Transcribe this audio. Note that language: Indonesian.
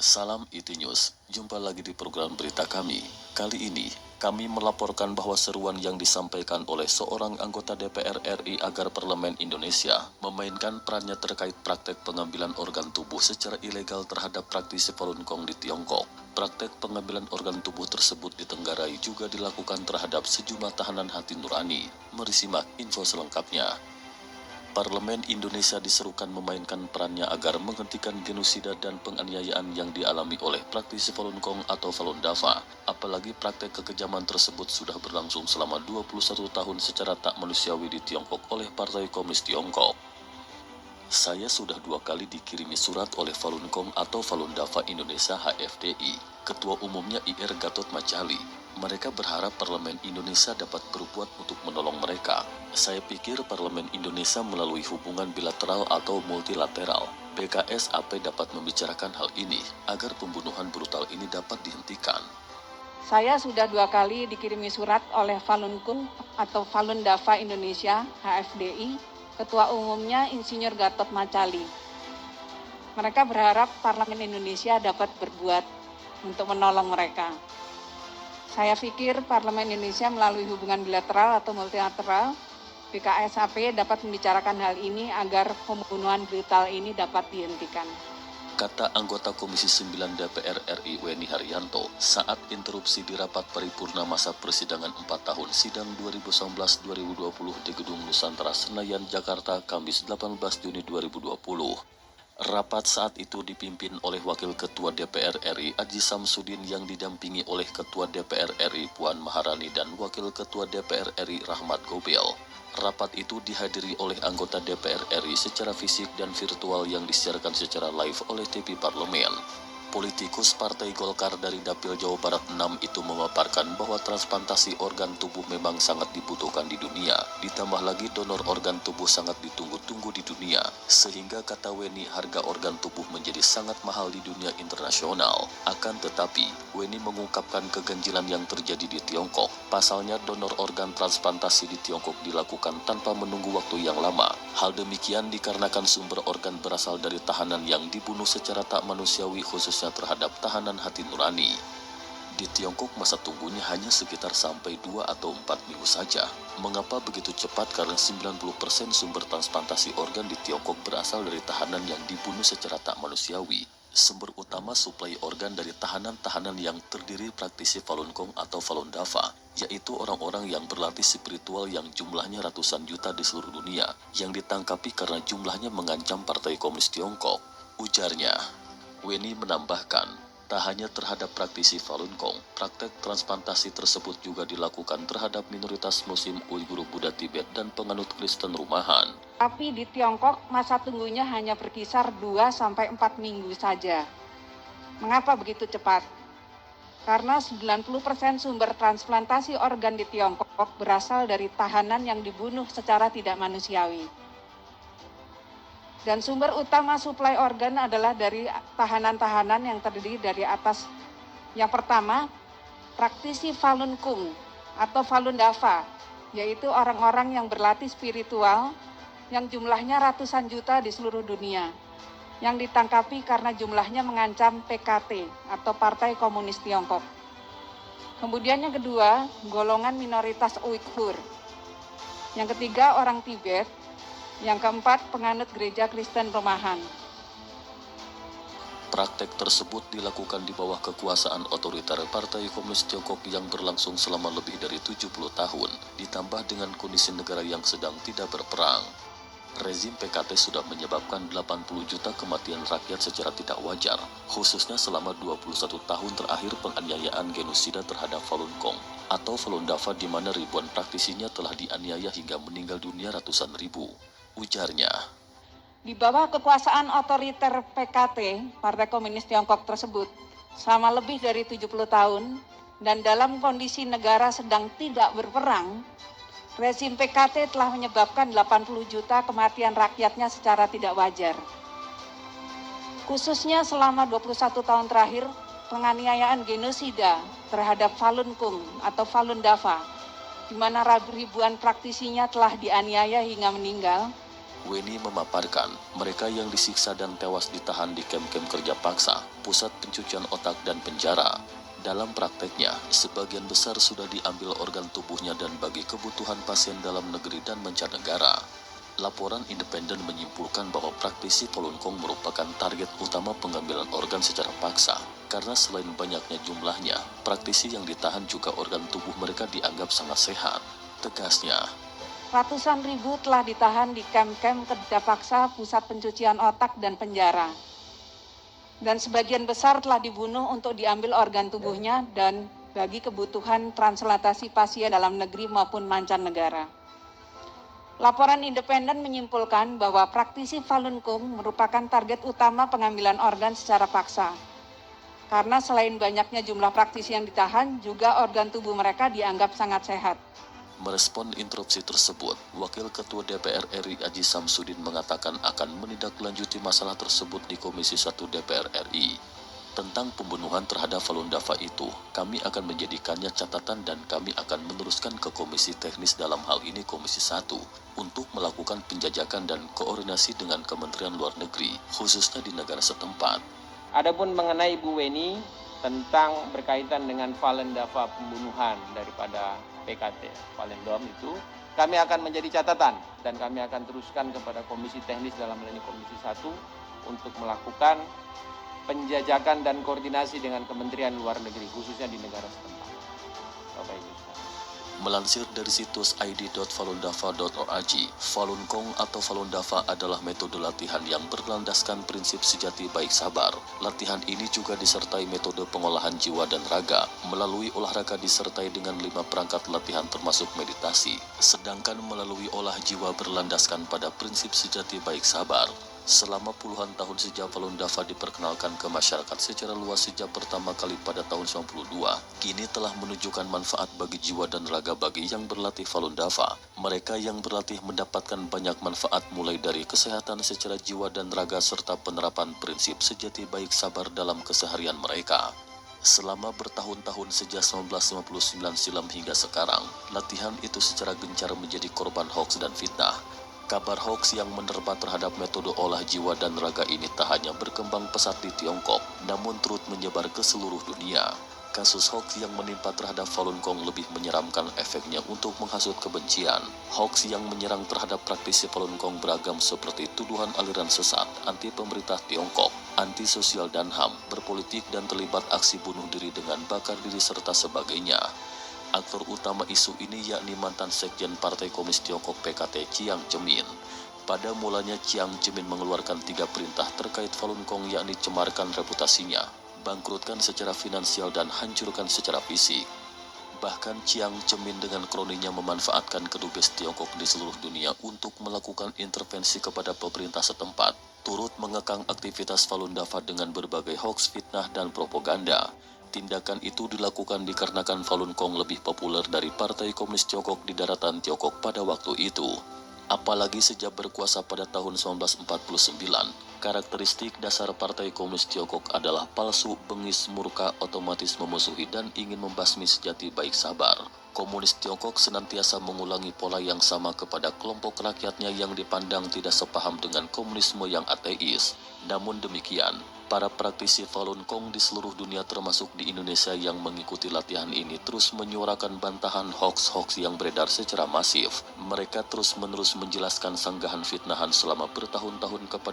Salam IT News, jumpa lagi di program berita kami. Kali ini, kami melaporkan bahwa seruan yang disampaikan oleh seorang anggota DPR RI agar Parlemen Indonesia memainkan perannya terkait praktek pengambilan organ tubuh secara ilegal terhadap praktisi Falun Gong di Tiongkok. Praktek pengambilan organ tubuh tersebut ditenggarai juga dilakukan terhadap sejumlah tahanan hati nurani. Mari simak info selengkapnya. Parlemen Indonesia diserukan memainkan perannya agar menghentikan genosida dan penganiayaan yang dialami oleh praktisi Falun Gong atau Falun Dafa. Apalagi praktek kekejaman tersebut sudah berlangsung selama 21 tahun secara tak manusiawi di Tiongkok oleh Partai Komunis Tiongkok. Saya sudah 2 kali dikirimi surat oleh Falun Gong atau Falun Dafa Indonesia HFDI, Ketua Umumnya IR Gatot Macali. Mereka berharap Parlemen Indonesia dapat berbuat untuk menolong mereka. Saya pikir Parlemen Indonesia melalui hubungan bilateral atau multilateral, PKSAP dapat membicarakan hal ini agar pembunuhan brutal ini dapat dihentikan. Saya sudah 2 kali dikirimi surat oleh Falun Gong atau Falun Dafa Indonesia HFDI, Ketua Umumnya Insinyur Gatot Macali. Mereka berharap Parlemen Indonesia dapat berbuat untuk menolong mereka. Saya pikir Parlemen Indonesia melalui hubungan bilateral atau multilateral, PKSAP dapat membicarakan hal ini agar pembunuhan brutal ini dapat dihentikan. Kata anggota Komisi 9 DPR RI Weni Haryanto saat interupsi di rapat paripurna masa persidangan 4 tahun sidang 2019-2020 di Gedung Nusantara Senayan, Jakarta, Kamis 18 Juni 2020. Rapat saat itu dipimpin oleh Wakil Ketua DPR RI Aji Samsudin yang didampingi oleh Ketua DPR RI Puan Maharani dan Wakil Ketua DPR RI Rahmat Gobel. Rapat itu dihadiri oleh anggota DPR RI secara fisik dan virtual yang disiarkan secara live oleh TV Parlemen. Politikus Partai Golkar dari Dapil Jawa Barat 6 itu memaparkan bahwa transplantasi organ tubuh memang sangat dibutuhkan di dunia. Ditambah lagi donor organ tubuh sangat ditunggu-tunggu di dunia. Sehingga kata Weni harga organ tubuh menjadi sangat mahal di dunia internasional. Akan tetapi, Weni mengungkapkan keganjilan yang terjadi di Tiongkok. Pasalnya donor organ transplantasi di Tiongkok dilakukan tanpa menunggu waktu yang lama. Hal demikian dikarenakan sumber organ berasal dari tahanan yang dibunuh secara tak manusiawi khususnya terhadap tahanan hati nurani. Di Tiongkok masa tunggunya hanya sekitar sampai 2 atau 4 minggu saja. Mengapa begitu cepat? Karena 90% sumber transplantasi organ di Tiongkok berasal dari tahanan yang dibunuh secara tak manusiawi. Sumber utama suplai organ dari tahanan-tahanan yang terdiri praktisi Falun Gong atau Falun Dafa, yaitu orang-orang yang berlatih spiritual yang jumlahnya ratusan juta di seluruh dunia, yang ditangkapi karena jumlahnya mengancam Partai Komunis Tiongkok. Ujarnya. Weni menambahkan, tak hanya terhadap praktisi Falun Gong, praktek transplantasi tersebut juga dilakukan terhadap minoritas Muslim Uighur Buddha Tibet dan penganut Kristen rumahan. Tapi di Tiongkok masa tunggunya hanya berkisar 2-4 minggu saja. Mengapa begitu cepat? Karena 90% sumber transplantasi organ di Tiongkok berasal dari tahanan yang dibunuh secara tidak manusiawi. Dan sumber utama suplai organ adalah dari tahanan-tahanan yang terdiri dari atas. Yang pertama, praktisi Falun Gong atau Falun Dafa, yaitu orang-orang yang berlatih spiritual yang jumlahnya ratusan juta di seluruh dunia, yang ditangkapi karena jumlahnya mengancam PKT atau Partai Komunis Tiongkok. Kemudian yang kedua, golongan minoritas Uighur. Yang ketiga, orang Tibet. Yang keempat, penganut gereja Kristen rumahan. Praktek tersebut dilakukan di bawah kekuasaan otoriter Partai Komunis Tiongkok yang berlangsung selama lebih dari 70 tahun, ditambah dengan kondisi negara yang sedang tidak berperang. Rezim PKT sudah menyebabkan 80 juta kematian rakyat secara tidak wajar, khususnya selama 21 tahun terakhir penganiayaan genosida terhadap Falun Gong atau Falun Dafa di mana ribuan praktisinya telah dianiaya hingga meninggal dunia ratusan ribu. Ujarnya. Di bawah kekuasaan otoriter PKT, Partai Komunis Tiongkok tersebut, selama lebih dari 70 tahun, dan dalam kondisi negara sedang tidak berperang, rezim PKT telah menyebabkan 80 juta kematian rakyatnya secara tidak wajar. Khususnya selama 21 tahun terakhir, penganiayaan genosida terhadap Falun Gong atau Falun Dafa, di mana ribuan praktisinya telah dianiaya hingga meninggal, Weni memaparkan mereka yang disiksa dan tewas ditahan di kem-kem kerja paksa, pusat pencucian otak dan penjara. Dalam prakteknya, sebagian besar sudah diambil organ tubuhnya dan bagi kebutuhan pasien dalam negeri dan mancanegara. Laporan independen menyimpulkan bahwa praktisi Falun Gong merupakan target utama pengambilan organ secara paksa. Karena selain banyaknya jumlahnya, praktisi yang ditahan juga organ tubuh mereka dianggap sangat sehat. Tegasnya, Ratusan ribu telah ditahan di kem-kem kerja paksa, pusat pencucian otak, dan penjara. Dan sebagian besar telah dibunuh untuk diambil organ tubuhnya dan bagi kebutuhan transplantasi pasien dalam negeri maupun mancanegara. Laporan independen menyimpulkan bahwa praktisi Falun Gong merupakan target utama pengambilan organ secara paksa. Karena selain banyaknya jumlah praktisi yang ditahan, juga organ tubuh mereka dianggap sangat sehat. merespon interupsi tersebut, Wakil Ketua DPR RI Aji Samsudin mengatakan akan menindaklanjuti masalah tersebut di Komisi 1 DPR RI. Tentang pembunuhan terhadap Falun Dafa itu, kami akan menjadikannya catatan dan kami akan meneruskan ke Komisi Teknis dalam hal ini Komisi 1 untuk melakukan penjajakan dan koordinasi dengan Kementerian Luar Negeri, khususnya di negara setempat. Adapun mengenai Bu Weni tentang berkaitan dengan Falun Dafa pembunuhan daripada PKT Falun Dom itu, kami akan menjadi catatan dan kami akan teruskan kepada Komisi Teknis dalam hal ini Komisi 1 untuk melakukan penjajakan dan koordinasi dengan Kementerian Luar Negeri khususnya di negara setempat. Bapak Ibu sekalian. Melansir dari situs id.falundafa.org, Falun Gong atau Falun Dafa adalah metode latihan yang berlandaskan prinsip sejati baik sabar. Latihan ini juga disertai metode pengolahan jiwa dan raga, melalui olahraga disertai dengan 5 perangkat latihan termasuk meditasi. Sedangkan melalui olah jiwa berlandaskan pada prinsip sejati baik sabar. Selama puluhan tahun sejak Falun Dafa diperkenalkan ke masyarakat secara luas sejak pertama kali pada tahun 92, kini telah menunjukkan manfaat bagi jiwa dan raga bagi yang berlatih Falun Dafa. Mereka yang berlatih mendapatkan banyak manfaat mulai dari kesehatan secara jiwa dan raga serta penerapan prinsip sejati baik sabar dalam keseharian mereka. Selama bertahun-tahun sejak 1959 silam hingga sekarang, latihan itu secara gencar menjadi korban hoaks dan fitnah. Kabar hoaks yang menerpa terhadap metode olah jiwa dan raga ini tak hanya berkembang pesat di Tiongkok, namun turut menyebar ke seluruh dunia. Kasus hoaks yang menimpa terhadap Falun Gong lebih menyeramkan efeknya untuk menghasut kebencian. Hoaks yang menyerang terhadap praktisi Falun Gong beragam seperti tuduhan aliran sesat, anti pemerintah Tiongkok, anti sosial dan HAM, berpolitik dan terlibat aksi bunuh diri dengan bakar diri serta sebagainya. Aktor utama isu ini yakni mantan Sekjen Partai Komunis Tiongkok PKT Chiang Zemin. Pada mulanya Chiang Zemin mengeluarkan 3 perintah terkait Falun Gong yakni cemarkan reputasinya, bangkrutkan secara finansial dan hancurkan secara fisik. Bahkan Chiang Zemin dengan kroninya memanfaatkan kedubes Tiongkok di seluruh dunia untuk melakukan intervensi kepada pemerintah setempat, turut mengekang aktivitas Falun Dafa dengan berbagai hoaks, fitnah, dan propaganda. Tindakan itu dilakukan dikarenakan Falun Gong lebih populer dari Partai Komunis Tiongkok di daratan Tiongkok pada waktu itu. Apalagi sejak berkuasa pada tahun 1949, karakteristik dasar Partai Komunis Tiongkok adalah palsu, bengis, murka, otomatis memusuhi dan ingin membasmi sejati baik sabar. Komunis Tiongkok senantiasa mengulangi pola yang sama kepada kelompok rakyatnya yang dipandang tidak sepaham dengan komunisme yang ateis. Namun demikian, para praktisi Falun Gong di seluruh dunia termasuk di Indonesia yang mengikuti latihan ini terus menyuarakan bantahan hoaks-hoaks yang beredar secara masif. Mereka terus-menerus menjelaskan sanggahan fitnahan selama bertahun-tahun kepada